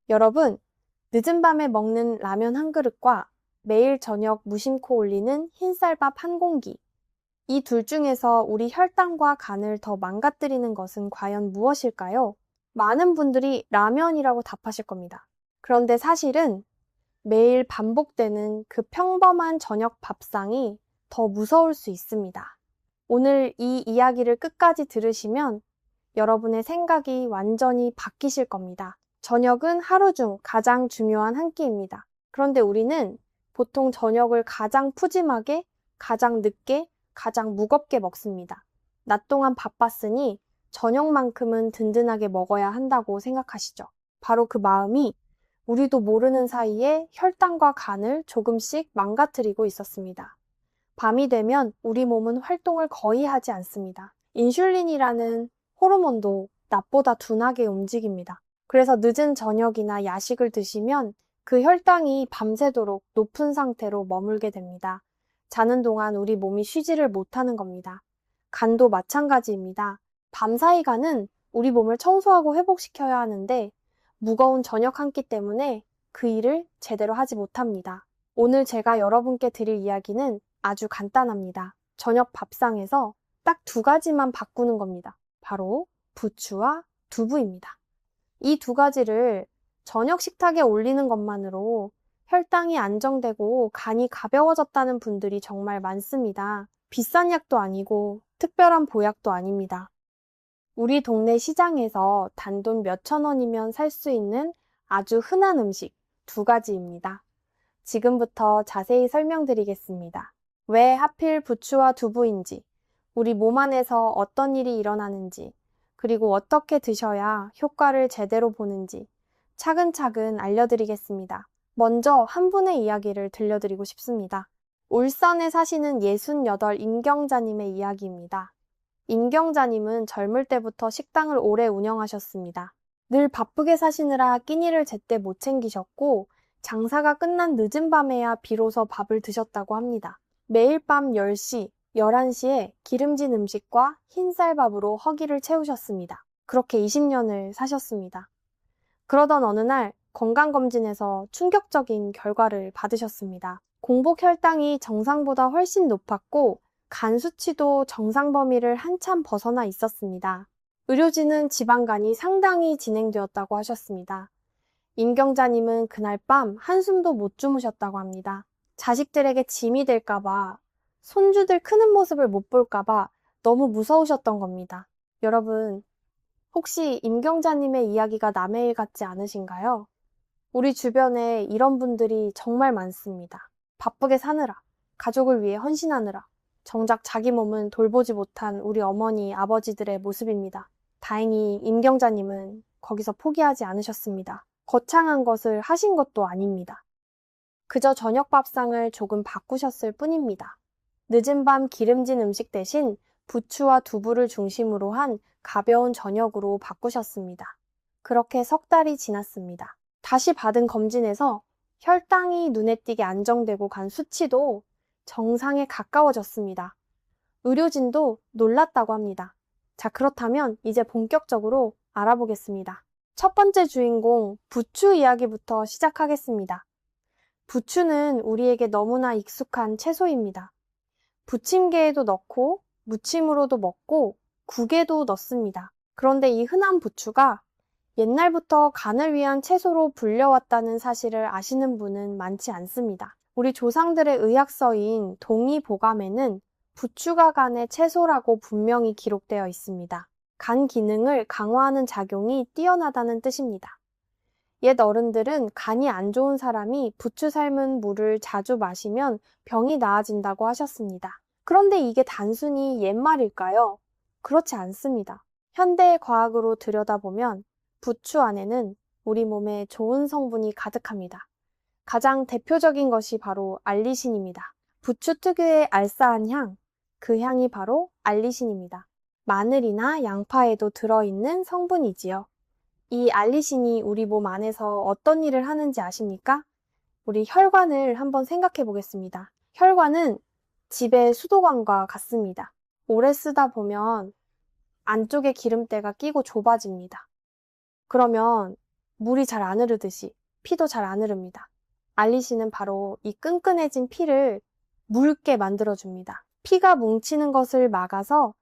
여러분, 늦은 밤에 먹는 라면 한 그릇과 매일 저녁 무심코 올리는 흰쌀밥 한 공기. 이 둘 중에서 우리 혈당과 간을 더 망가뜨리는 것은 과연 무엇일까요? 많은 분들이 라면이라고 답하실 겁니다. 그런데 사실은 매일 반복되는 그 평범한 저녁 밥상이 더 무서울 수 있습니다. 오늘 이 이야기를 끝까지 들으시면 여러분의 생각이 완전히 바뀌실 겁니다. 저녁은 하루 중 가장 중요한 한 끼입니다. 그런데 우리는 보통 저녁을 가장 푸짐하게, 가장 늦게, 가장 무겁게 먹습니다. 낮 동안 바빴으니 저녁만큼은 든든하게 먹어야 한다고 생각하시죠. 바로 그 마음이 우리도 모르는 사이에 혈당과 간을 조금씩 망가뜨리고 있었습니다. 밤이 되면 우리 몸은 활동을 거의 하지 않습니다. 인슐린이라는 호르몬도 낮보다 둔하게 움직입니다. 그래서 늦은 저녁이나 야식을 드시면 그 혈당이 밤새도록 높은 상태로 머물게 됩니다. 자는 동안 우리 몸이 쉬지를 못하는 겁니다. 간도 마찬가지입니다. 밤사이 간은 우리 몸을 청소하고 회복시켜야 하는데 무거운 저녁 한 끼 때문에 그 일을 제대로 하지 못합니다. 오늘 제가 여러분께 드릴 이야기는 아주 간단합니다. 저녁 밥상에서 딱 두 가지만 바꾸는 겁니다. 바로 부추와 두부입니다. 이 두 가지를 저녁 식탁에 올리는 것만으로 혈당이 안정되고 간이 가벼워졌다는 분들이 정말 많습니다. 비싼 약도 아니고 특별한 보약도 아닙니다. 우리 동네 시장에서 단돈 몇천 원이면 살 수 있는 아주 흔한 음식 두 가지입니다. 지금부터 자세히 설명드리겠습니다. 왜 하필 부추와 두부인지, 우리 몸 안에서 어떤 일이 일어나는지, 그리고 어떻게 드셔야 효과를 제대로 보는지 차근차근 알려드리겠습니다. 먼저 한 분의 이야기를 들려드리고 싶습니다. 울산에 사시는 68 임경자님의 이야기입니다. 임경자님은 젊을 때부터 식당을 오래 운영하셨습니다. 늘 바쁘게 사시느라 끼니를 제때 못 챙기셨고 장사가 끝난 늦은 밤에야 비로소 밥을 드셨다고 합니다. 매일 밤 10시, 11시에 기름진 음식과 흰쌀밥으로 허기를 채우셨습니다. 그렇게 20년을 사셨습니다. 그러던 어느 날 건강검진에서 충격적인 결과를 받으셨습니다. 공복 혈당이 정상보다 훨씬 높았고 간 수치도 정상 범위를 한참 벗어나 있었습니다. 의료진은 지방간이 상당히 진행되었다고 하셨습니다. 임경자님은 그날 밤 한숨도 못 주무셨다고 합니다. 자식들에게 짐이 될까봐, 손주들 크는 모습을 못 볼까봐 너무 무서우셨던 겁니다. 여러분, 혹시 임경자님의 이야기가 남의 일 같지 않으신가요? 우리 주변에 이런 분들이 정말 많습니다. 바쁘게 사느라, 가족을 위해 헌신하느라, 정작 자기 몸은 돌보지 못한 우리 어머니, 아버지들의 모습입니다. 다행히 임경자님은 거기서 포기하지 않으셨습니다. 거창한 것을 하신 것도 아닙니다. 그저 저녁 밥상을 조금 바꾸셨을 뿐입니다. 늦은 밤 기름진 음식 대신 부추와 두부를 중심으로 한 가벼운 저녁으로 바꾸셨습니다. 그렇게 석 달이 지났습니다. 다시 받은 검진에서 혈당이 눈에 띄게 안정되고 간 수치도 정상에 가까워졌습니다. 의료진도 놀랐다고 합니다. 자, 그렇다면 이제 본격적으로 알아보겠습니다. 첫 번째 주인공 부추 이야기부터 시작하겠습니다. 부추는 우리에게 너무나 익숙한 채소입니다. 부침개에도 넣고 무침으로도 먹고 국에도 넣습니다. 그런데 이 흔한 부추가 옛날부터 간을 위한 채소로 불려왔다는 사실을 아시는 분은 많지 않습니다. 우리 조상들의 의학서인 동의보감에는 부추가 간의 채소라고 분명히 기록되어 있습니다. 간 기능을 강화하는 작용이 뛰어나다는 뜻입니다. 옛 어른들은 간이 안 좋은 사람이 부추 삶은 물을 자주 마시면 병이 나아진다고 하셨습니다. 그런데 이게 단순히 옛말일까요? 그렇지 않습니다. 현대의 과학으로 들여다보면 부추 안에는 우리 몸에 좋은 성분이 가득합니다. 가장 대표적인 것이 바로 알리신입니다. 부추 특유의 알싸한 향, 그 향이 바로 알리신입니다. 마늘이나 양파에도 들어있는 성분이지요. 이 알리신이 우리 몸 안에서 어떤 일을 하는지 아십니까? 우리 혈관을 한번 생각해 보겠습니다. 혈관은 집의 수도관과 같습니다. 오래 쓰다 보면 안쪽에 기름때가 끼고 좁아집니다. 그러면 물이 잘 안 흐르듯이 피도 잘 안 흐릅니다. 알리신은 바로 이 끈끈해진 피를 묽게 만들어줍니다. 피가 뭉치는 것을 막아서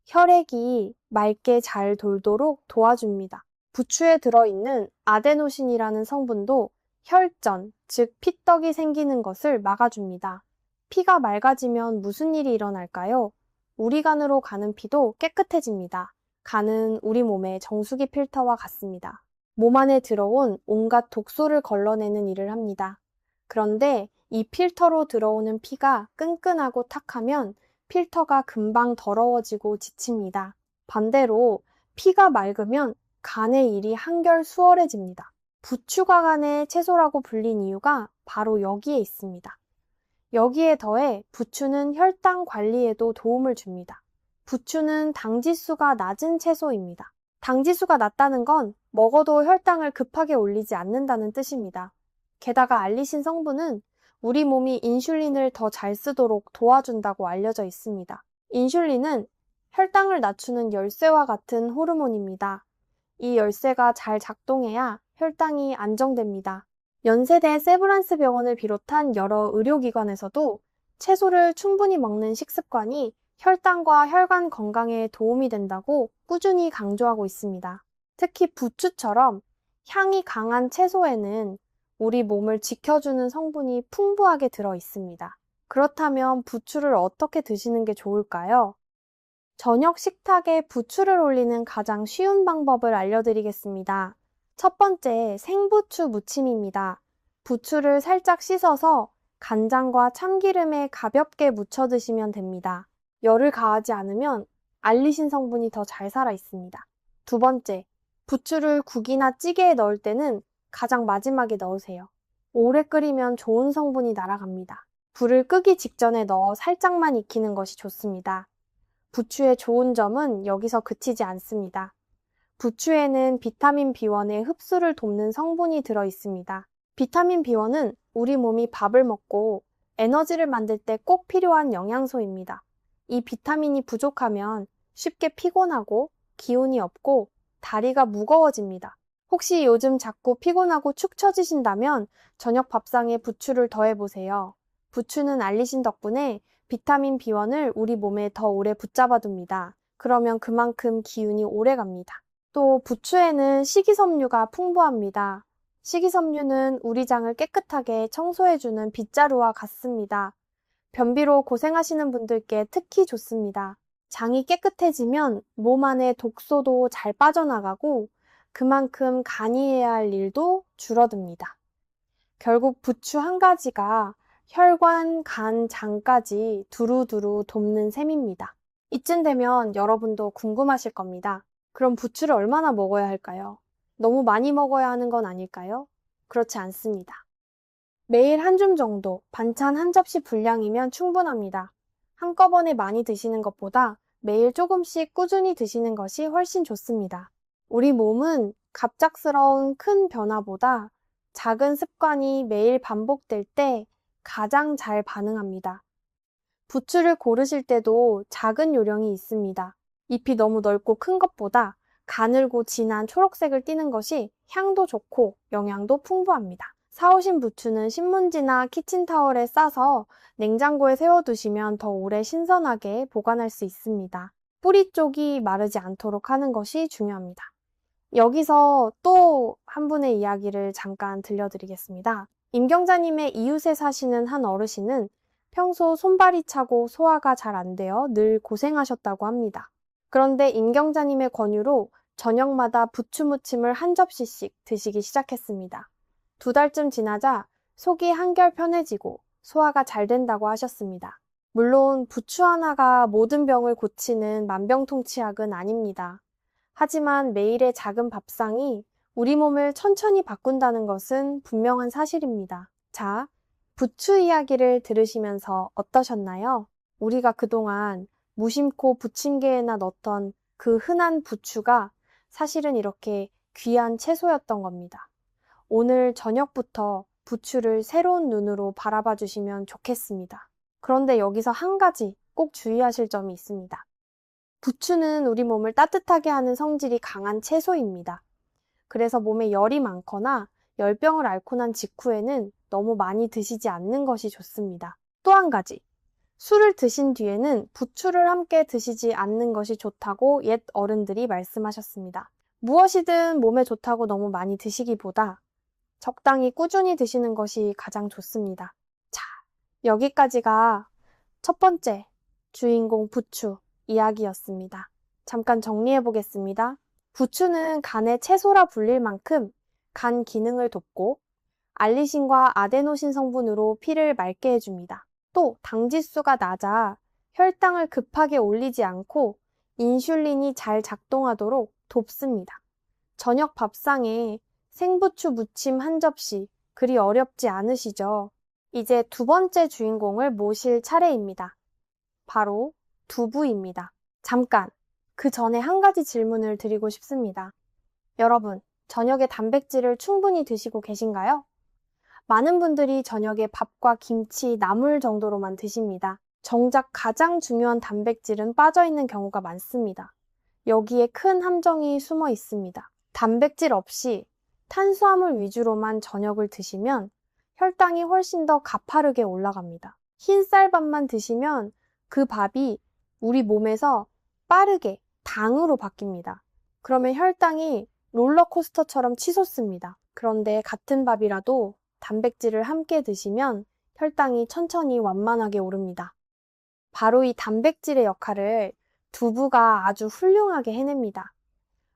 혈액이 맑게 잘 돌도록 도와줍니다. 부추에 들어있는 아데노신이라는 성분도 혈전, 즉 피떡이 생기는 것을 막아줍니다. 피가 맑아지면 무슨 일이 일어날까요? 우리 간으로 가는 피도 깨끗해집니다. 간은 우리 몸의 정수기 필터와 같습니다. 몸 안에 들어온 온갖 독소를 걸러내는 일을 합니다. 그런데 이 필터로 들어오는 피가 끈끈하고 탁하면 필터가 금방 더러워지고 지칩니다. 반대로 피가 맑으면 간의 일이 한결 수월해집니다. 부추가 간의 채소라고 불린 이유가 바로 여기에 있습니다. 여기에 더해 부추는 혈당 관리에도 도움을 줍니다. 부추는 당지수가 낮은 채소입니다. 당지수가 낮다는 건 먹어도 혈당을 급하게 올리지 않는다는 뜻입니다. 게다가 알리신 성분은 우리 몸이 인슐린을 더 잘 쓰도록 도와준다고 알려져 있습니다. 인슐린은 혈당을 낮추는 열쇠와 같은 호르몬입니다. 이 열쇠가 잘 작동해야 혈당이 안정됩니다. 연세대 세브란스 병원을 비롯한 여러 의료기관에서도 채소를 충분히 먹는 식습관이 혈당과 혈관 건강에 도움이 된다고 꾸준히 강조하고 있습니다. 특히 부추처럼 향이 강한 채소에는 우리 몸을 지켜주는 성분이 풍부하게 들어 있습니다. 그렇다면 부추를 어떻게 드시는 게 좋을까요? 저녁 식탁에 부추를 올리는 가장 쉬운 방법을 알려드리겠습니다. 첫 번째, 생부추 무침입니다. 부추를 살짝 씻어서 간장과 참기름에 가볍게 무쳐 드시면 됩니다. 열을 가하지 않으면 알리신 성분이 더 잘 살아 있습니다. 두 번째, 부추를 국이나 찌개에 넣을 때는 가장 마지막에 넣으세요. 오래 끓이면 좋은 성분이 날아갑니다. 불을 끄기 직전에 넣어 살짝만 익히는 것이 좋습니다. 부추의 좋은 점은 여기서 그치지 않습니다. 부추에는 비타민 B1의 흡수를 돕는 성분이 들어 있습니다. 비타민 B1은 우리 몸이 밥을 먹고 에너지를 만들 때 꼭 필요한 영양소입니다. 이 비타민이 부족하면 쉽게 피곤하고 기운이 없고 다리가 무거워집니다. 혹시 요즘 자꾸 피곤하고 축 처지신다면 저녁 밥상에 부추를 더해보세요. 부추는 알리신 덕분에 비타민 B1을 우리 몸에 더 오래 붙잡아둡니다. 그러면 그만큼 기운이 오래 갑니다. 또 부추에는 식이섬유가 풍부합니다. 식이섬유는 우리 장을 깨끗하게 청소해주는 빗자루와 같습니다. 변비로 고생하시는 분들께 특히 좋습니다. 장이 깨끗해지면 몸 안에 독소도 잘 빠져나가고 그만큼 간이 해야 할 일도 줄어듭니다. 결국 부추 한 가지가 혈관, 간, 장까지 두루두루 돕는 셈입니다. 이쯤 되면 여러분도 궁금하실 겁니다. 그럼 부추를 얼마나 먹어야 할까요? 너무 많이 먹어야 하는 건 아닐까요? 그렇지 않습니다. 매일 한 줌 정도, 반찬 한 접시 분량이면 충분합니다. 한꺼번에 많이 드시는 것보다 매일 조금씩 꾸준히 드시는 것이 훨씬 좋습니다. 우리 몸은 갑작스러운 큰 변화보다 작은 습관이 매일 반복될 때 가장 잘 반응합니다. 부추를 고르실 때도 작은 요령이 있습니다. 잎이 너무 넓고 큰 것보다 가늘고 진한 초록색을 띠는 것이 향도 좋고 영양도 풍부합니다. 사오신 부추는 신문지나 키친타월에 싸서 냉장고에 세워두시면 더 오래 신선하게 보관할 수 있습니다. 뿌리 쪽이 마르지 않도록 하는 것이 중요합니다. 여기서 또 한 분의 이야기를 잠깐 들려드리겠습니다. 임경자님의 이웃에 사시는 한 어르신은 평소 손발이 차고 소화가 잘 안 되어 늘 고생하셨다고 합니다. 그런데 임경자님의 권유로 저녁마다 부추 무침을 한 접시씩 드시기 시작했습니다. 2달쯤 지나자 속이 한결 편해지고 소화가 잘 된다고 하셨습니다. 물론 부추 하나가 모든 병을 고치는 만병통치약은 아닙니다. 하지만 매일의 작은 밥상이 우리 몸을 천천히 바꾼다는 것은 분명한 사실입니다. 자, 부추 이야기를 들으시면서 어떠셨나요? 우리가 그동안 무심코 부침개에나 넣던 그 흔한 부추가 사실은 이렇게 귀한 채소였던 겁니다. 오늘 저녁부터 부추를 새로운 눈으로 바라봐 주시면 좋겠습니다. 그런데 여기서 한 가지 꼭 주의하실 점이 있습니다. 부추는 우리 몸을 따뜻하게 하는 성질이 강한 채소입니다. 그래서 몸에 열이 많거나 열병을 앓고 난 직후에는 너무 많이 드시지 않는 것이 좋습니다. 또 한 가지, 술을 드신 뒤에는 부추를 함께 드시지 않는 것이 좋다고 옛 어른들이 말씀하셨습니다. 무엇이든 몸에 좋다고 너무 많이 드시기보다 적당히 꾸준히 드시는 것이 가장 좋습니다. 자, 여기까지가 첫 번째 주인공 부추 이야기였습니다. 잠깐 정리해 보겠습니다. 부추는 간의 채소라 불릴 만큼 간 기능을 돕고 알리신과 아데노신 성분으로 피를 맑게 해줍니다. 또 당지수가 낮아 혈당을 급하게 올리지 않고 인슐린이 잘 작동하도록 돕습니다. 저녁 밥상에 생부추 무침 한 접시, 그리 어렵지 않으시죠? 이제 두 번째 주인공을 모실 차례입니다. 바로 두부입니다. 잠깐, 그 전에 한 가지 질문을 드리고 싶습니다. 여러분, 저녁에 단백질을 충분히 드시고 계신가요? 많은 분들이 저녁에 밥과 김치, 나물 정도로만 드십니다. 정작 가장 중요한 단백질은 빠져있는 경우가 많습니다. 여기에 큰 함정이 숨어 있습니다. 단백질 없이 탄수화물 위주로만 저녁을 드시면 혈당이 훨씬 더 가파르게 올라갑니다. 흰쌀밥만 드시면 그 밥이 우리 몸에서 빠르게 당으로 바뀝니다. 그러면 혈당이 롤러코스터처럼 치솟습니다. 그런데 같은 밥이라도 단백질을 함께 드시면 혈당이 천천히 완만하게 오릅니다. 바로 이 단백질의 역할을 두부가 아주 훌륭하게 해냅니다.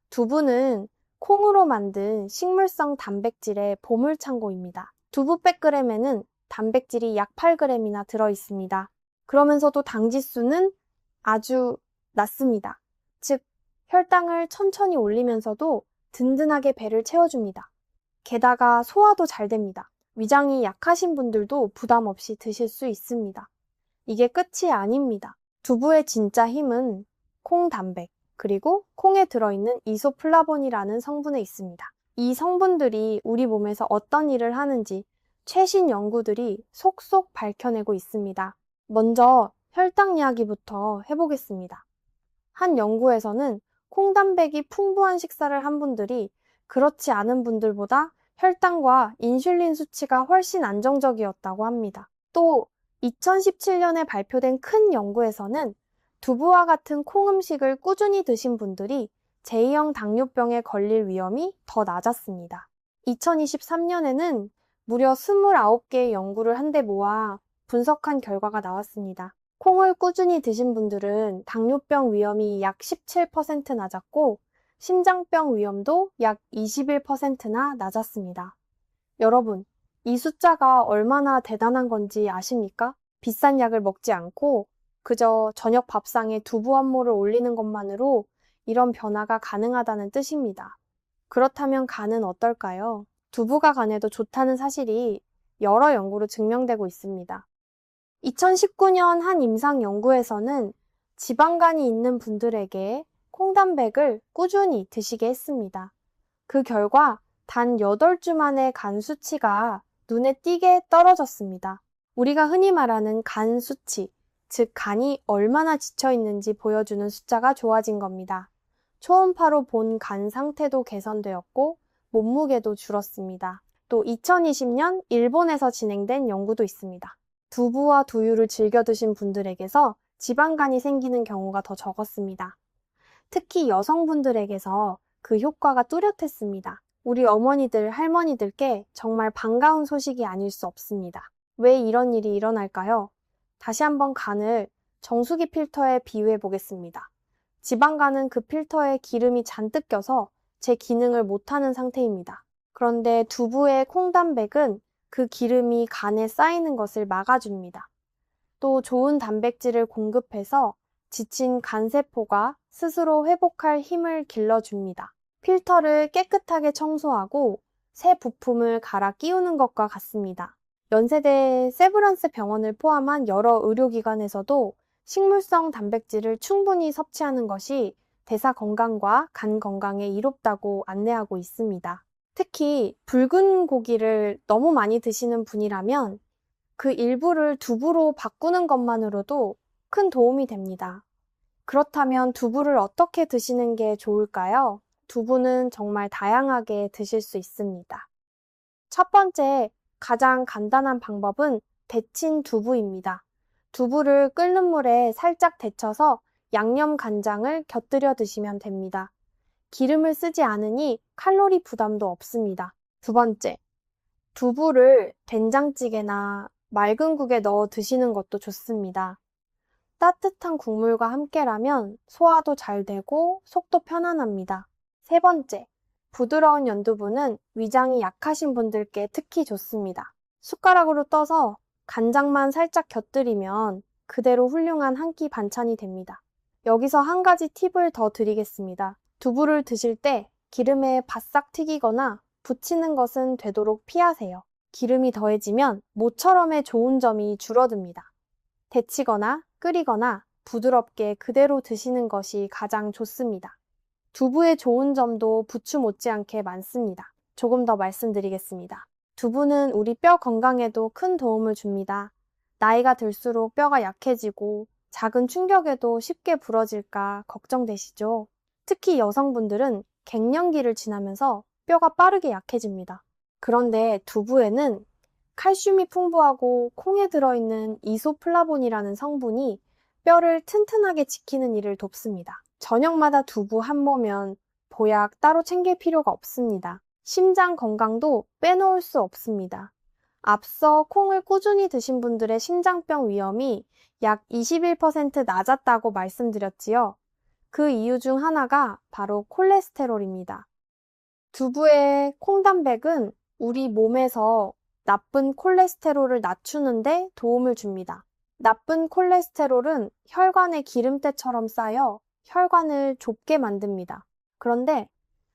두부는 콩으로 만든 식물성 단백질의 보물창고입니다. 두부 100g에는 단백질이 약 8g이나 들어있습니다. 그러면서도 당지수는 아주 낮습니다. 즉, 혈당을 천천히 올리면서도 든든하게 배를 채워줍니다. 게다가 소화도 잘 됩니다. 위장이 약하신 분들도 부담 없이 드실 수 있습니다. 이게 끝이 아닙니다. 두부의 진짜 힘은 콩단백, 그리고 콩에 들어있는 이소플라본이라는 성분에 있습니다. 이 성분들이 우리 몸에서 어떤 일을 하는지 최신 연구들이 속속 밝혀내고 있습니다. 먼저 혈당 이야기부터 해보겠습니다. 한 연구에서는 콩단백이 풍부한 식사를 한 분들이 그렇지 않은 분들보다 혈당과 인슐린 수치가 훨씬 안정적이었다고 합니다. 또 2017년에 발표된 큰 연구에서는 두부와 같은 콩 음식을 꾸준히 드신 분들이 제2형 당뇨병에 걸릴 위험이 더 낮았습니다. 2023년에는 무려 29개의 연구를 한데 모아 분석한 결과가 나왔습니다. 콩을 꾸준히 드신 분들은 당뇨병 위험이 약 17% 낮았고 심장병 위험도 약 21%나 낮았습니다. 여러분, 이 숫자가 얼마나 대단한 건지 아십니까? 비싼 약을 먹지 않고 그저 저녁 밥상에 두부 한 모를 올리는 것만으로 이런 변화가 가능하다는 뜻입니다. 그렇다면 간은 어떨까요? 두부가 간에도 좋다는 사실이 여러 연구로 증명되고 있습니다. 2019년 한 임상 연구에서는 지방간이 있는 분들에게 콩단백을 꾸준히 드시게 했습니다. 그 결과 단 8주 만에 간 수치가 눈에 띄게 떨어졌습니다. 우리가 흔히 말하는 간 수치, 즉 간이 얼마나 지쳐 있는지 보여주는 숫자가 좋아진 겁니다. 초음파로 본 간 상태도 개선되었고 몸무게도 줄었습니다. 또 2020년 일본에서 진행된 연구도 있습니다. 두부와 두유를 즐겨 드신 분들에게서 지방간이 생기는 경우가 더 적었습니다. 특히 여성분들에게서 그 효과가 뚜렷했습니다. 우리 어머니들, 할머니들께 정말 반가운 소식이 아닐 수 없습니다. 왜 이런 일이 일어날까요? 다시 한번 간을 정수기 필터에 비유해 보겠습니다. 지방간은 그 필터에 기름이 잔뜩 껴서 제 기능을 못하는 상태입니다. 그런데 두부의 콩단백은 그 기름이 간에 쌓이는 것을 막아줍니다. 또 좋은 단백질을 공급해서 지친 간세포가 스스로 회복할 힘을 길러줍니다. 필터를 깨끗하게 청소하고 새 부품을 갈아 끼우는 것과 같습니다. 연세대 세브란스 병원을 포함한 여러 의료기관에서도 식물성 단백질을 충분히 섭취하는 것이 대사 건강과 간 건강에 이롭다고 안내하고 있습니다. 특히 붉은 고기를 너무 많이 드시는 분이라면 그 일부를 두부로 바꾸는 것만으로도 큰 도움이 됩니다. 그렇다면 두부를 어떻게 드시는 게 좋을까요? 두부는 정말 다양하게 드실 수 있습니다. 첫 번째, 가장 간단한 방법은 데친 두부입니다. 두부를 끓는 물에 살짝 데쳐서 양념 간장을 곁들여 드시면 됩니다. 기름을 쓰지 않으니 칼로리 부담도 없습니다. 두 번째, 두부를 된장찌개나 맑은 국에 넣어 드시는 것도 좋습니다. 따뜻한 국물과 함께라면 소화도 잘 되고 속도 편안합니다. 세 번째, 부드러운 연두부는 위장이 약하신 분들께 특히 좋습니다. 숟가락으로 떠서 간장만 살짝 곁들이면 그대로 훌륭한 한 끼 반찬이 됩니다. 여기서 한 가지 팁을 더 드리겠습니다. 두부를 드실 때 기름에 바싹 튀기거나 붙이는 것은 되도록 피하세요. 기름이 더해지면 모처럼의 좋은 점이 줄어듭니다. 데치거나 끓이거나 부드럽게 그대로 드시는 것이 가장 좋습니다. 두부의 좋은 점도 부추 못지않게 많습니다. 조금 더 말씀드리겠습니다. 두부는 우리 뼈 건강에도 큰 도움을 줍니다. 나이가 들수록 뼈가 약해지고 작은 충격에도 쉽게 부러질까 걱정되시죠? 특히 여성분들은 갱년기를 지나면서 뼈가 빠르게 약해집니다. 그런데 두부에는 칼슘이 풍부하고 콩에 들어있는 이소플라본이라는 성분이 뼈를 튼튼하게 지키는 일을 돕습니다. 저녁마다 두부 한 모면 보약 따로 챙길 필요가 없습니다. 심장 건강도 빼놓을 수 없습니다. 앞서 콩을 꾸준히 드신 분들의 심장병 위험이 약 21% 낮았다고 말씀드렸지요. 그 이유 중 하나가 바로 콜레스테롤입니다. 두부의 콩단백은 우리 몸에서 나쁜 콜레스테롤을 낮추는데 도움을 줍니다. 나쁜 콜레스테롤은 혈관에 기름때처럼 쌓여 혈관을 좁게 만듭니다. 그런데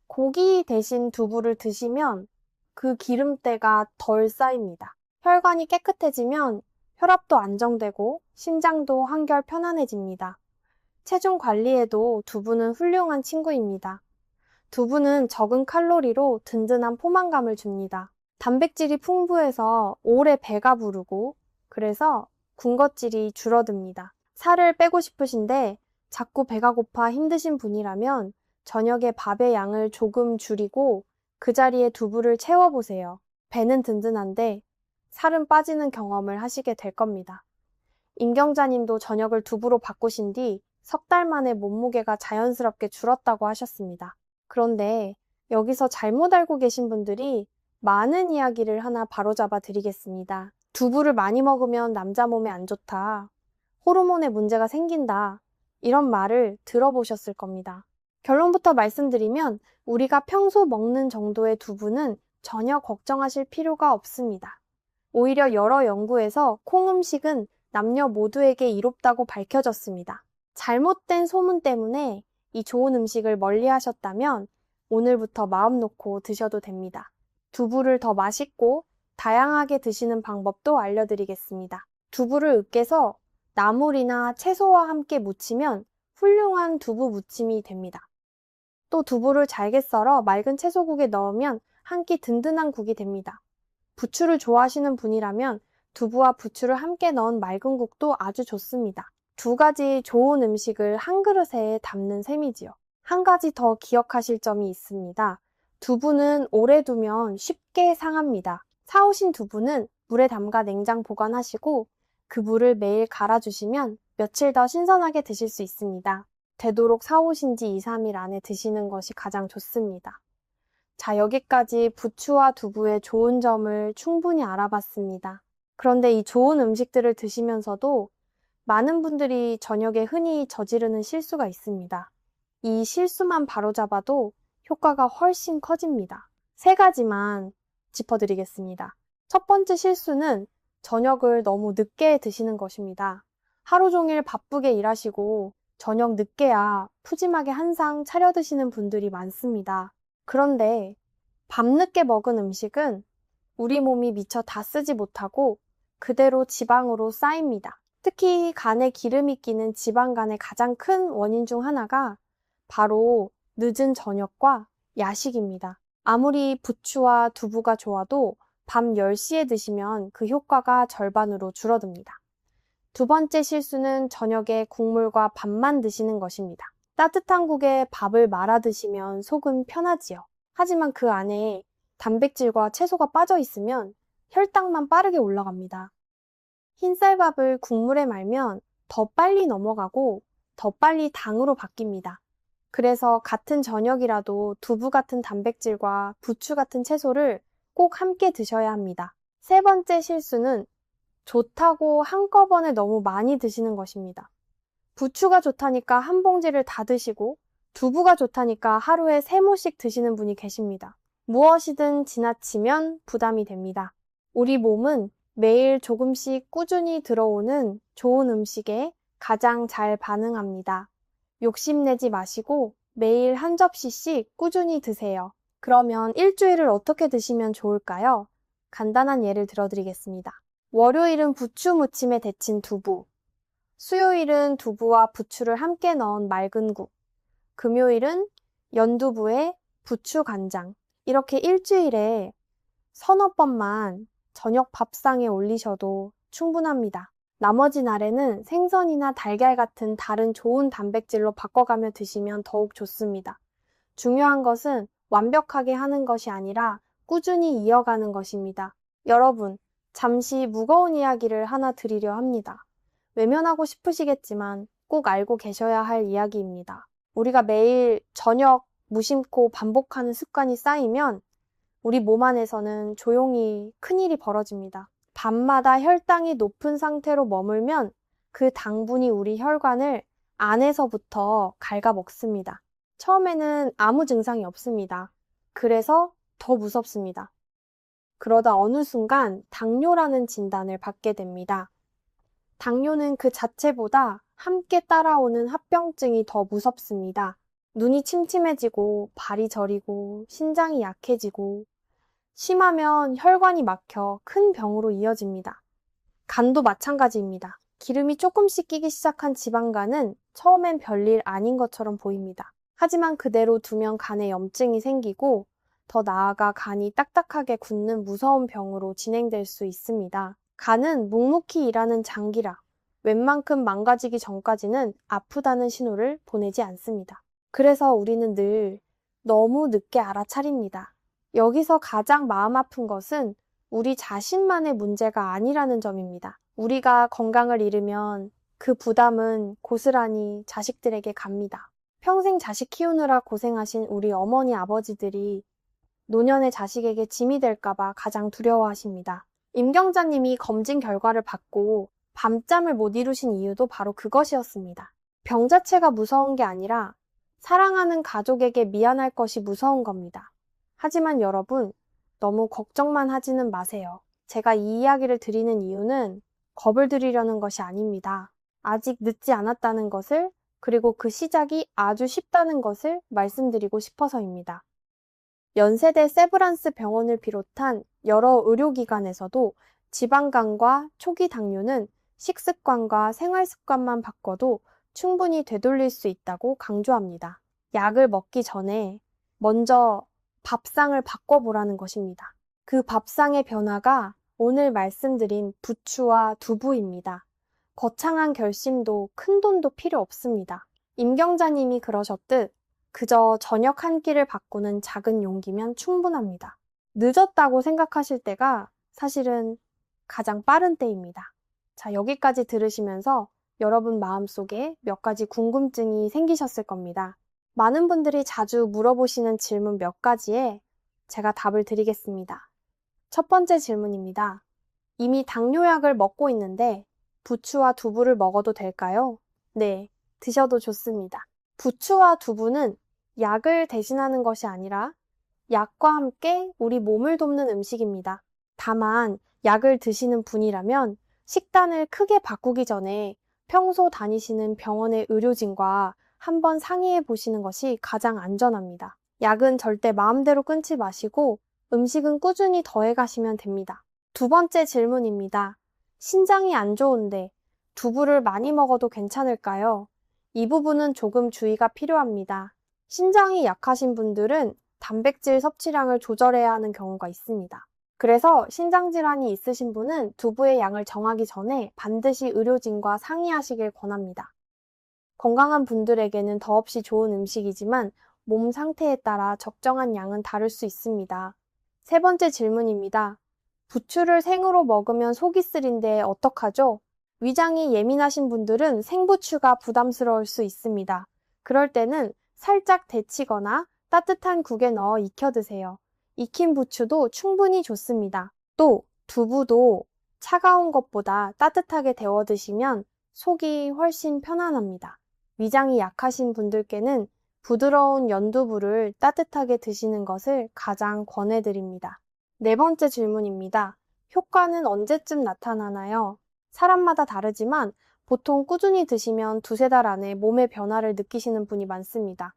고기 대신 두부를 드시면 그 기름때가 덜 쌓입니다. 혈관이 깨끗해지면 혈압도 안정되고 심장도 한결 편안해집니다. 체중 관리에도 두부는 훌륭한 친구입니다. 두부는 적은 칼로리로 든든한 포만감을 줍니다. 단백질이 풍부해서 오래 배가 부르고 그래서 군것질이 줄어듭니다. 살을 빼고 싶으신데 자꾸 배가 고파 힘드신 분이라면 저녁에 밥의 양을 조금 줄이고 그 자리에 두부를 채워보세요. 배는 든든한데 살은 빠지는 경험을 하시게 될 겁니다. 임경자님도 저녁을 두부로 바꾸신 뒤 석 달 만에 몸무게가 자연스럽게 줄었다고 하셨습니다. 그런데 여기서 잘못 알고 계신 분들이 많은 이야기를 하나 바로잡아 드리겠습니다. 두부를 많이 먹으면 남자 몸에 안 좋다. 호르몬에 문제가 생긴다. 이런 말을 들어보셨을 겁니다. 결론부터 말씀드리면 우리가 평소 먹는 정도의 두부는 전혀 걱정하실 필요가 없습니다. 오히려 여러 연구에서 콩 음식은 남녀 모두에게 이롭다고 밝혀졌습니다. 잘못된 소문 때문에 이 좋은 음식을 멀리 하셨다면 오늘부터 마음 놓고 드셔도 됩니다. 두부를 더 맛있고 다양하게 드시는 방법도 알려드리겠습니다. 두부를 으깨서 나물이나 채소와 함께 무치면 훌륭한 두부 무침이 됩니다. 또 두부를 잘게 썰어 맑은 채소국에 넣으면 한 끼 든든한 국이 됩니다. 부추를 좋아하시는 분이라면 두부와 부추를 함께 넣은 맑은 국도 아주 좋습니다. 두 가지 좋은 음식을 한 그릇에 담는 셈이지요. 한 가지 더 기억하실 점이 있습니다. 두부는 오래 두면 쉽게 상합니다. 사오신 두부는 물에 담가 냉장 보관하시고 그 물을 매일 갈아주시면 며칠 더 신선하게 드실 수 있습니다. 되도록 사오신 지 2, 3일 안에 드시는 것이 가장 좋습니다. 자, 여기까지 부추와 두부의 좋은 점을 충분히 알아봤습니다. 그런데 이 좋은 음식들을 드시면서도 많은 분들이 저녁에 흔히 저지르는 실수가 있습니다. 이 실수만 바로잡아도 효과가 훨씬 커집니다. 3가지만 짚어드리겠습니다. 첫 번째 실수는 저녁을 너무 늦게 드시는 것입니다. 하루 종일 바쁘게 일하시고 저녁 늦게야 푸짐하게 한 상 차려 드시는 분들이 많습니다. 그런데 밤늦게 먹은 음식은 우리 몸이 미처 다 쓰지 못하고 그대로 지방으로 쌓입니다. 특히 간에 기름이 끼는 지방간의 가장 큰 원인 중 하나가 바로 늦은 저녁과 야식입니다. 아무리 부추와 두부가 좋아도 밤 10시에 드시면 그 효과가 절반으로 줄어듭니다. 두 번째 실수는 저녁에 국물과 밥만 드시는 것입니다. 따뜻한 국에 밥을 말아 드시면 속은 편하지요. 하지만 그 안에 단백질과 채소가 빠져 있으면 혈당만 빠르게 올라갑니다. 흰쌀밥을 국물에 말면 더 빨리 넘어가고 더 빨리 당으로 바뀝니다. 그래서 같은 저녁이라도 두부 같은 단백질과 부추 같은 채소를 꼭 함께 드셔야 합니다. 세 번째 실수는 좋다고 한꺼번에 너무 많이 드시는 것입니다. 부추가 좋다니까 한 봉지를 다 드시고 두부가 좋다니까 하루에 3모씩 드시는 분이 계십니다. 무엇이든 지나치면 부담이 됩니다. 우리 몸은 매일 조금씩 꾸준히 들어오는 좋은 음식에 가장 잘 반응합니다. 욕심내지 마시고 매일 한 접시씩 꾸준히 드세요. 그러면 일주일을 어떻게 드시면 좋을까요? 간단한 예를 들어드리겠습니다. 월요일은 부추 무침에 데친 두부, 수요일은 두부와 부추를 함께 넣은 맑은 국, 금요일은 연두부에 부추 간장. 이렇게 일주일에 서너 번만 저녁 밥상에 올리셔도 충분합니다. 나머지 날에는 생선이나 달걀 같은 다른 좋은 단백질로 바꿔가며 드시면 더욱 좋습니다. 중요한 것은 완벽하게 하는 것이 아니라 꾸준히 이어가는 것입니다. 여러분, 잠시 무거운 이야기를 하나 드리려 합니다. 외면하고 싶으시겠지만 꼭 알고 계셔야 할 이야기입니다. 우리가 매일 저녁 무심코 반복하는 습관이 쌓이면 우리 몸 안에서는 조용히 큰일이 벌어집니다. 밤마다 혈당이 높은 상태로 머물면 그 당분이 우리 혈관을 안에서부터 갉아먹습니다. 처음에는 아무 증상이 없습니다. 그래서 더 무섭습니다. 그러다 어느 순간 당뇨라는 진단을 받게 됩니다. 당뇨는 그 자체보다 함께 따라오는 합병증이 더 무섭습니다. 눈이 침침해지고 발이 저리고 신장이 약해지고 심하면 혈관이 막혀 큰 병으로 이어집니다. 간도 마찬가지입니다. 기름이 조금씩 끼기 시작한 지방간은 처음엔 별일 아닌 것처럼 보입니다. 하지만 그대로 두면 간에 염증이 생기고 더 나아가 간이 딱딱하게 굳는 무서운 병으로 진행될 수 있습니다. 간은 묵묵히 일하는 장기라 웬만큼 망가지기 전까지는 아프다는 신호를 보내지 않습니다. 그래서 우리는 늘 너무 늦게 알아차립니다. 여기서 가장 마음 아픈 것은 우리 자신만의 문제가 아니라는 점입니다. 우리가 건강을 잃으면 그 부담은 고스란히 자식들에게 갑니다. 평생 자식 키우느라 고생하신 우리 어머니 아버지들이 노년의 자식에게 짐이 될까봐 가장 두려워하십니다. 임경자님이 검진 결과를 받고 밤잠을 못 이루신 이유도 바로 그것이었습니다. 병 자체가 무서운 게 아니라 사랑하는 가족에게 미안할 것이 무서운 겁니다. 하지만 여러분, 너무 걱정만 하지는 마세요. 제가 이 이야기를 드리는 이유는 겁을 드리려는 것이 아닙니다. 아직 늦지 않았다는 것을, 그리고 그 시작이 아주 쉽다는 것을 말씀드리고 싶어서입니다. 연세대 세브란스 병원을 비롯한 여러 의료기관에서도 지방간과 초기 당뇨는 식습관과 생활습관만 바꿔도 충분히 되돌릴 수 있다고 강조합니다. 약을 먹기 전에 먼저 밥상을 바꿔보라는 것입니다. 그 밥상의 변화가 오늘 말씀드린 부추와 두부입니다. 거창한 결심도 큰 돈도 필요 없습니다. 임경자님이 그러셨듯 그저 저녁 한 끼를 바꾸는 작은 용기면 충분합니다. 늦었다고 생각하실 때가 사실은 가장 빠른 때입니다. 자, 여기까지 들으시면서 여러분 마음속에 몇 가지 궁금증이 생기셨을 겁니다. 많은 분들이 자주 물어보시는 질문 몇 가지에 제가 답을 드리겠습니다. 첫 번째 질문입니다. 이미 당뇨약을 먹고 있는데 부추와 두부를 먹어도 될까요? 네, 드셔도 좋습니다. 부추와 두부는 약을 대신하는 것이 아니라 약과 함께 우리 몸을 돕는 음식입니다. 다만 약을 드시는 분이라면 식단을 크게 바꾸기 전에 평소 다니시는 병원의 의료진과 한번 상의해 보시는 것이 가장 안전합니다. 약은 절대 마음대로 끊지 마시고 음식은 꾸준히 더해 가시면 됩니다. 두 번째 질문입니다. 신장이 안 좋은데 두부를 많이 먹어도 괜찮을까요? 이 부분은 조금 주의가 필요합니다. 신장이 약하신 분들은 단백질 섭취량을 조절해야 하는 경우가 있습니다. 그래서 신장질환이 있으신 분은 두부의 양을 정하기 전에 반드시 의료진과 상의하시길 권합니다. 건강한 분들에게는 더없이 좋은 음식이지만 몸 상태에 따라 적정한 양은 다를 수 있습니다. 세 번째 질문입니다. 부추를 생으로 먹으면 속이 쓰린데 어떡하죠? 위장이 예민하신 분들은 생부추가 부담스러울 수 있습니다. 그럴 때는 살짝 데치거나 따뜻한 국에 넣어 익혀 드세요. 익힌 부추도 충분히 좋습니다. 또 두부도 차가운 것보다 따뜻하게 데워 드시면 속이 훨씬 편안합니다. 위장이 약하신 분들께는 부드러운 연두부를 따뜻하게 드시는 것을 가장 권해드립니다. 네 번째 질문입니다. 효과는 언제쯤 나타나나요? 사람마다 다르지만 보통 꾸준히 드시면 두세 달 안에 몸의 변화를 느끼시는 분이 많습니다.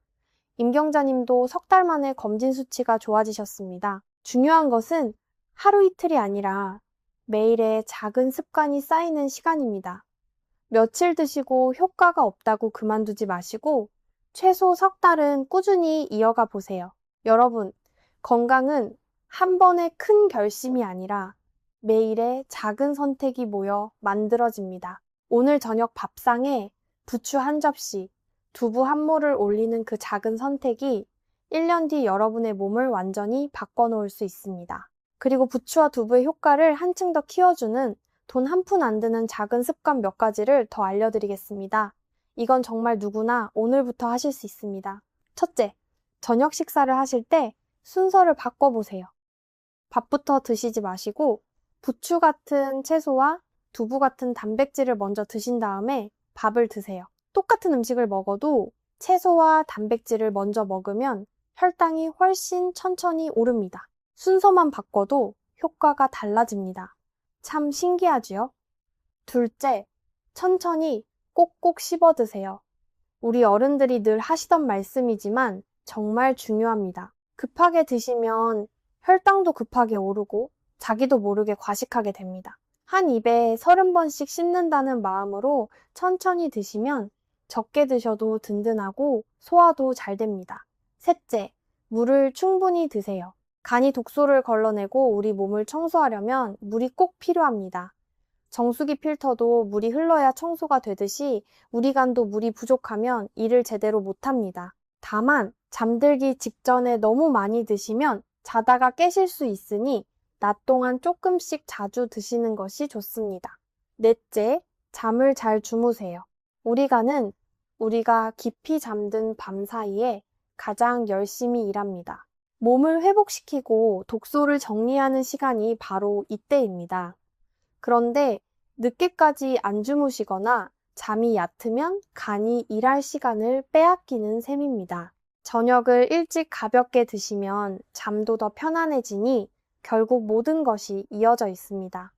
임경자님도 석 달 만에 검진 수치가 좋아지셨습니다. 중요한 것은 하루 이틀이 아니라 매일의 작은 습관이 쌓이는 시간입니다. 며칠 드시고 효과가 없다고 그만두지 마시고 최소 석 달은 꾸준히 이어가 보세요. 여러분, 건강은 한 번의 큰 결심이 아니라 매일의 작은 선택이 모여 만들어집니다. 오늘 저녁 밥상에 부추 한 접시, 두부 한 모를 올리는 그 작은 선택이 1년 뒤 여러분의 몸을 완전히 바꿔놓을 수 있습니다. 그리고 부추와 두부의 효과를 한층 더 키워주는 돈 한 푼 안 드는 작은 습관 몇 가지를 더 알려드리겠습니다. 이건 정말 누구나 오늘부터 하실 수 있습니다. 첫째, 저녁 식사를 하실 때 순서를 바꿔보세요. 밥부터 드시지 마시고 부추 같은 채소와 두부 같은 단백질을 먼저 드신 다음에 밥을 드세요. 똑같은 음식을 먹어도 채소와 단백질을 먼저 먹으면 혈당이 훨씬 천천히 오릅니다. 순서만 바꿔도 효과가 달라집니다. 참 신기하지요? 둘째, 천천히 꼭꼭 씹어 드세요. 우리 어른들이 늘 하시던 말씀이지만 정말 중요합니다. 급하게 드시면 혈당도 급하게 오르고 자기도 모르게 과식하게 됩니다. 한 입에 30번씩 씹는다는 마음으로 천천히 드시면 적게 드셔도 든든하고 소화도 잘 됩니다. 셋째, 물을 충분히 드세요. 간이 독소를 걸러내고 우리 몸을 청소하려면 물이 꼭 필요합니다. 정수기 필터도 물이 흘러야 청소가 되듯이 우리 간도 물이 부족하면 일을 제대로 못합니다. 다만 잠들기 직전에 너무 많이 드시면 자다가 깨실 수 있으니 낮 동안 조금씩 자주 드시는 것이 좋습니다. 넷째, 잠을 잘 주무세요. 우리 간은 우리가 깊이 잠든 밤 사이에 가장 열심히 일합니다. 몸을 회복시키고 독소를 정리하는 시간이 바로 이때입니다. 그런데 늦게까지 안 주무시거나 잠이 얕으면 간이 일할 시간을 빼앗기는 셈입니다. 저녁을 일찍 가볍게 드시면 잠도 더 편안해지니 결국 모든 것이 이어져 있습니다.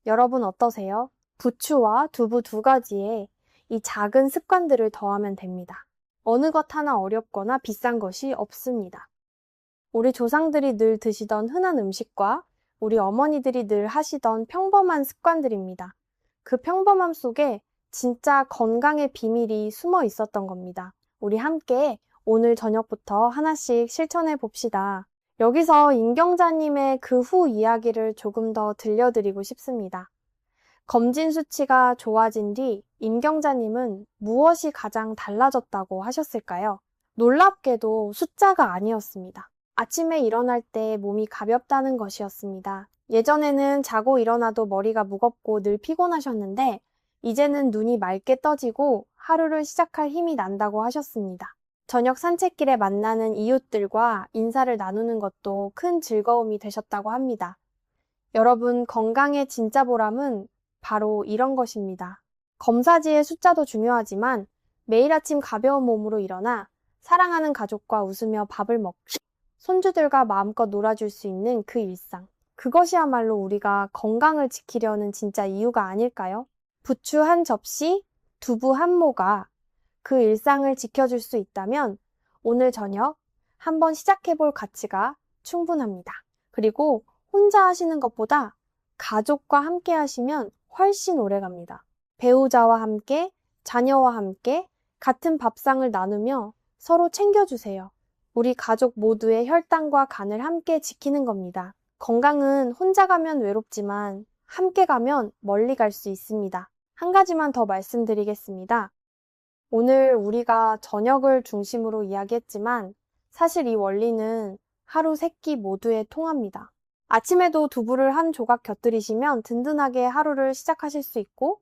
여러분 어떠세요? 부추와 두부 두 가지에 이 작은 습관들을 더하면 됩니다. 어느 것 하나 어렵거나 비싼 것이 없습니다. 우리 조상들이 늘 드시던 흔한 음식과 우리 어머니들이 늘 하시던 평범한 습관들입니다. 그 평범함 속에 진짜 건강의 비밀이 숨어 있었던 겁니다. 우리 함께 오늘 저녁부터 하나씩 실천해 봅시다. 여기서 임경자님의 그 후 이야기를 조금 더 들려드리고 싶습니다. 검진 수치가 좋아진 뒤 임경자님은 무엇이 가장 달라졌다고 하셨을까요? 놀랍게도 숫자가 아니었습니다. 아침에 일어날 때 몸이 가볍다는 것이었습니다. 예전에는 자고 일어나도 머리가 무겁고 늘 피곤하셨는데 이제는 눈이 맑게 떠지고 하루를 시작할 힘이 난다고 하셨습니다. 저녁 산책길에 만나는 이웃들과 인사를 나누는 것도 큰 즐거움이 되셨다고 합니다. 여러분, 건강의 진짜 보람은 바로 이런 것입니다. 검사지의 숫자도 중요하지만 매일 아침 가벼운 몸으로 일어나 사랑하는 가족과 웃으며 밥을 먹고 손주들과 마음껏 놀아줄 수 있는 그 일상. 그것이야말로 우리가 건강을 지키려는 진짜 이유가 아닐까요? 부추 한 접시, 두부 한 모가 그 일상을 지켜줄 수 있다면 오늘 저녁 한번 시작해볼 가치가 충분합니다. 그리고 혼자 하시는 것보다 가족과 함께 하시면 훨씬 오래 갑니다. 배우자와 함께, 자녀와 함께 같은 밥상을 나누며 서로 챙겨주세요. 우리 가족 모두의 혈당과 간을 함께 지키는 겁니다. 건강은 혼자 가면 외롭지만 함께 가면 멀리 갈 수 있습니다. 한 가지만 더 말씀드리겠습니다. 오늘 우리가 저녁을 중심으로 이야기했지만 사실 이 원리는 하루 세 끼 모두에 통합니다. 아침에도 두부를 한 조각 곁들이시면 든든하게 하루를 시작하실 수 있고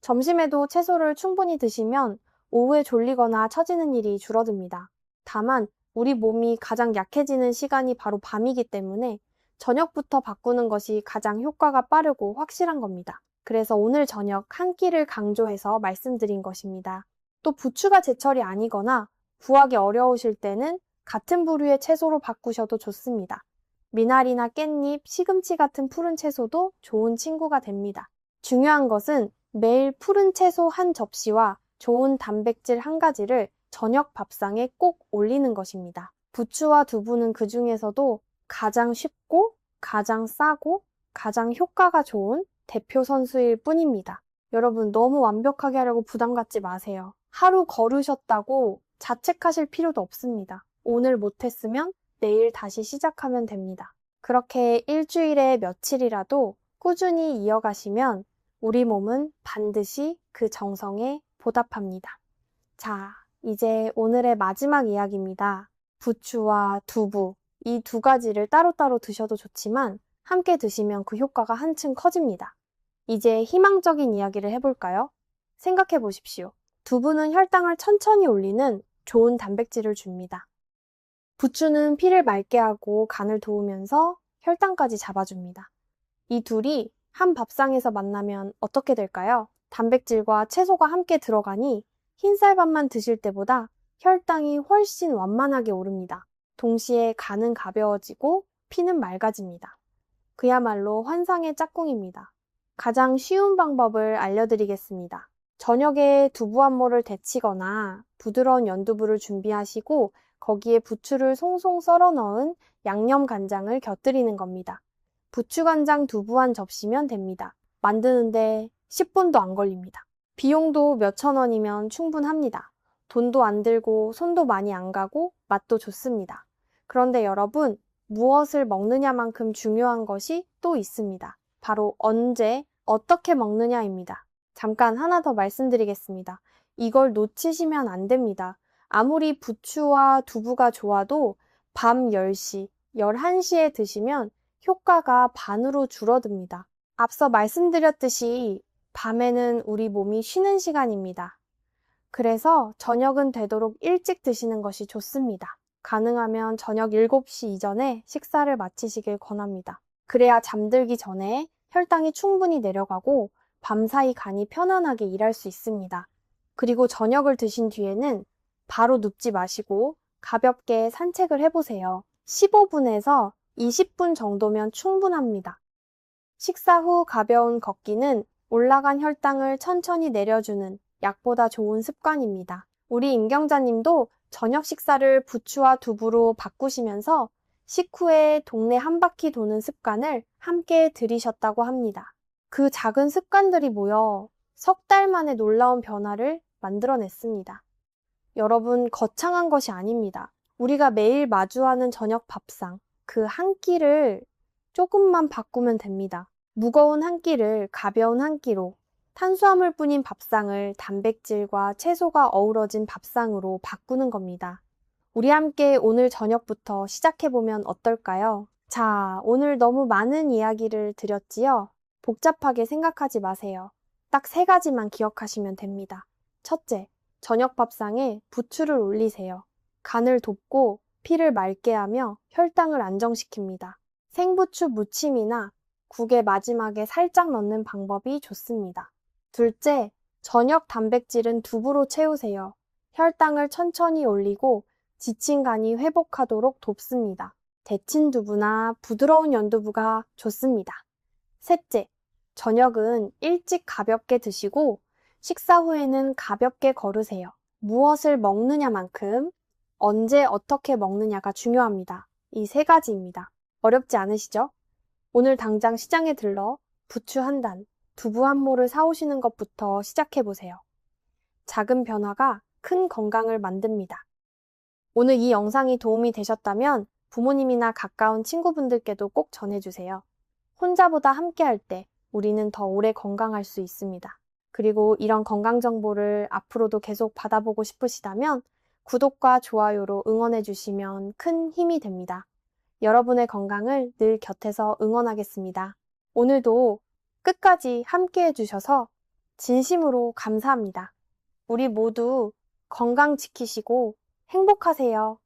점심에도 채소를 충분히 드시면 오후에 졸리거나 처지는 일이 줄어듭니다. 다만 우리 몸이 가장 약해지는 시간이 바로 밤이기 때문에 저녁부터 바꾸는 것이 가장 효과가 빠르고 확실한 겁니다. 그래서 오늘 저녁 한 끼를 강조해서 말씀드린 것입니다. 또 부추가 제철이 아니거나 구하기 어려우실 때는 같은 부류의 채소로 바꾸셔도 좋습니다. 미나리나 깻잎, 시금치 같은 푸른 채소도 좋은 친구가 됩니다. 중요한 것은 매일 푸른 채소 한 접시와 좋은 단백질 한 가지를 저녁 밥상에 꼭 올리는 것입니다. 부추와 두부는 그 중에서도 가장 쉽고 가장 싸고 가장 효과가 좋은 대표 선수일 뿐입니다. 여러분 너무 완벽하게 하려고 부담 갖지 마세요. 하루 거르셨다고 자책하실 필요도 없습니다. 오늘 못했으면 내일 다시 시작하면 됩니다. 그렇게 일주일에 며칠이라도 꾸준히 이어가시면 우리 몸은 반드시 그 정성에 보답합니다. 자, 이제 오늘의 마지막 이야기입니다. 부추와 두부, 이 두 가지를 따로따로 드셔도 좋지만 함께 드시면 그 효과가 한층 커집니다. 이제 희망적인 이야기를 해볼까요? 생각해 보십시오. 두부는 혈당을 천천히 올리는 좋은 단백질을 줍니다. 부추는 피를 맑게 하고 간을 도우면서 혈당까지 잡아줍니다. 이 둘이 한 밥상에서 만나면 어떻게 될까요? 단백질과 채소가 함께 들어가니 흰쌀밥만 드실 때보다 혈당이 훨씬 완만하게 오릅니다. 동시에 간은 가벼워지고 피는 맑아집니다. 그야말로 환상의 짝꿍입니다. 가장 쉬운 방법을 알려드리겠습니다. 저녁에 두부 한 모를 데치거나 부드러운 연두부를 준비하시고 거기에 부추를 송송 썰어 넣은 양념 간장을 곁들이는 겁니다. 부추간장 두부 한 접시면 됩니다. 만드는데 10분도 안 걸립니다. 비용도 몇천 원이면 충분합니다. 돈도 안 들고 손도 많이 안 가고 맛도 좋습니다. 그런데 여러분, 무엇을 먹느냐만큼 중요한 것이 또 있습니다. 바로 언제, 어떻게 먹느냐입니다. 잠깐 하나 더 말씀드리겠습니다. 이걸 놓치시면 안 됩니다. 아무리 부추와 두부가 좋아도 밤 10시, 11시에 드시면 효과가 반으로 줄어듭니다. 앞서 말씀드렸듯이 밤에는 우리 몸이 쉬는 시간입니다. 그래서 저녁은 되도록 일찍 드시는 것이 좋습니다. 가능하면 저녁 7시 이전에 식사를 마치시길 권합니다. 그래야 잠들기 전에 혈당이 충분히 내려가고 밤사이 간이 편안하게 일할 수 있습니다. 그리고 저녁을 드신 뒤에는 바로 눕지 마시고 가볍게 산책을 해보세요. 15분에서 20분 정도면 충분합니다. 식사 후 가벼운 걷기는 올라간 혈당을 천천히 내려주는 약보다 좋은 습관입니다. 우리 임경자님도 저녁 식사를 부추와 두부로 바꾸시면서 식후에 동네 한 바퀴 도는 습관을 함께 들이셨다고 합니다. 그 작은 습관들이 모여 석 달 만에 놀라운 변화를 만들어냈습니다. 여러분, 거창한 것이 아닙니다. 우리가 매일 마주하는 저녁 밥상, 그 한 끼를 조금만 바꾸면 됩니다. 무거운 한 끼를 가벼운 한 끼로, 탄수화물뿐인 밥상을 단백질과 채소가 어우러진 밥상으로 바꾸는 겁니다. 우리 함께 오늘 저녁부터 시작해보면 어떨까요? 자, 오늘 너무 많은 이야기를 드렸지요? 복잡하게 생각하지 마세요. 딱 3가지만 기억하시면 됩니다. 첫째, 저녁 밥상에 부추를 올리세요. 간을 돕고 피를 맑게 하며 혈당을 안정시킵니다. 생부추 무침이나 국의 마지막에 살짝 넣는 방법이 좋습니다. 둘째, 저녁 단백질은 두부로 채우세요. 혈당을 천천히 올리고 지친 간이 회복하도록 돕습니다. 데친 두부나 부드러운 연두부가 좋습니다. 셋째, 저녁은 일찍 가볍게 드시고 식사 후에는 가볍게 걸으세요. 무엇을 먹느냐만큼 언제 어떻게 먹느냐가 중요합니다. 이 3가지입니다. 어렵지 않으시죠? 오늘 당장 시장에 들러 부추 한 단, 두부 한 모를 사오시는 것부터 시작해보세요. 작은 변화가 큰 건강을 만듭니다. 오늘 이 영상이 도움이 되셨다면 부모님이나 가까운 친구분들께도 꼭 전해주세요. 혼자보다 함께할 때 우리는 더 오래 건강할 수 있습니다. 그리고 이런 건강 정보를 앞으로도 계속 받아보고 싶으시다면 구독과 좋아요로 응원해 주시면 큰 힘이 됩니다. 여러분의 건강을 늘 곁에서 응원하겠습니다. 오늘도 끝까지 함께 해주셔서 진심으로 감사합니다. 우리 모두 건강 지키시고 행복하세요.